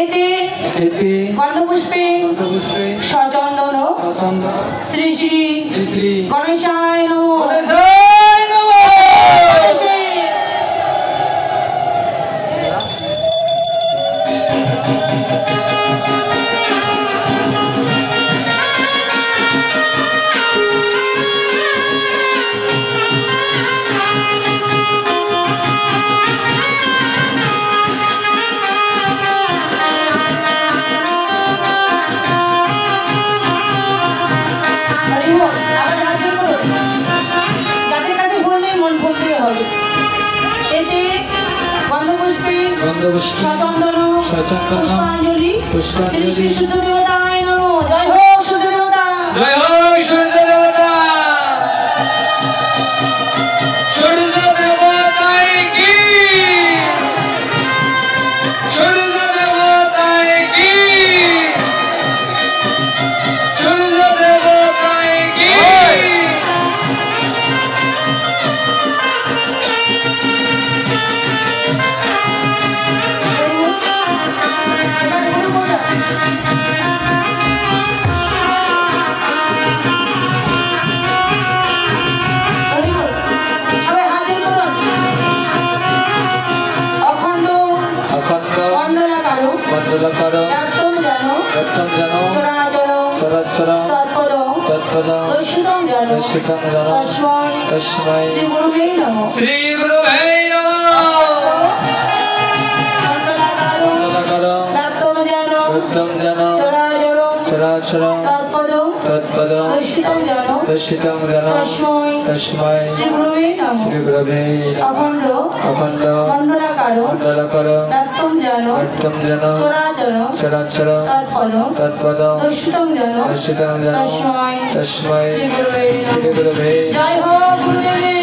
এতে গন্ধপুষ্পে সচন্দন শ্রী শ্রী গণেশায় নমঃ। সচন্দন পুষ্পাঞ্জলি শ্রী শ্রী সূর্য দেবতায় নমঃ। জয় হোক সূর্য দেবতা, জয় হোক সূর্য দেবতা, সূর্য দেবতায় কি, সূর্য দেবতায় কি, সূর্য দেবতায় কি। শ্রী গুরুবে অখণ্ড মণ্ডলাকার ব্যক্তম যেন চরাচর তৎপদ দর্শিতং যেন তস্मै শ্রী গুরুবে জয় হোক গুরুদেবে।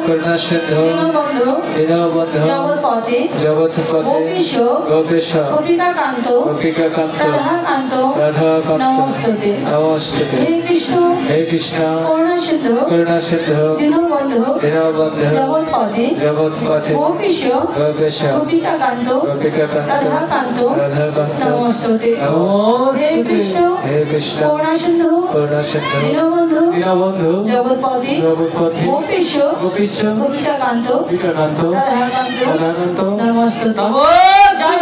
করুণা সিন্ধু দীনবন্ধু জগৎপতে গোপীশ গোপিকাকান্ত রাধাকান্ত নমস্তুতে। হে কৃষ্ণ করুণা সিন্ধু দীনবন্ধু জগৎপতে গোপীশ গোপিকাকান্ত রাধাকান্ত নমস্তুতে। হে কৃষ্ণ করুণা সিন্ধু দীনবন্ধু জগৎপতে গোপীশ গোপিকাকান্ত রাধাকান্ত নমস্তুতে। জয়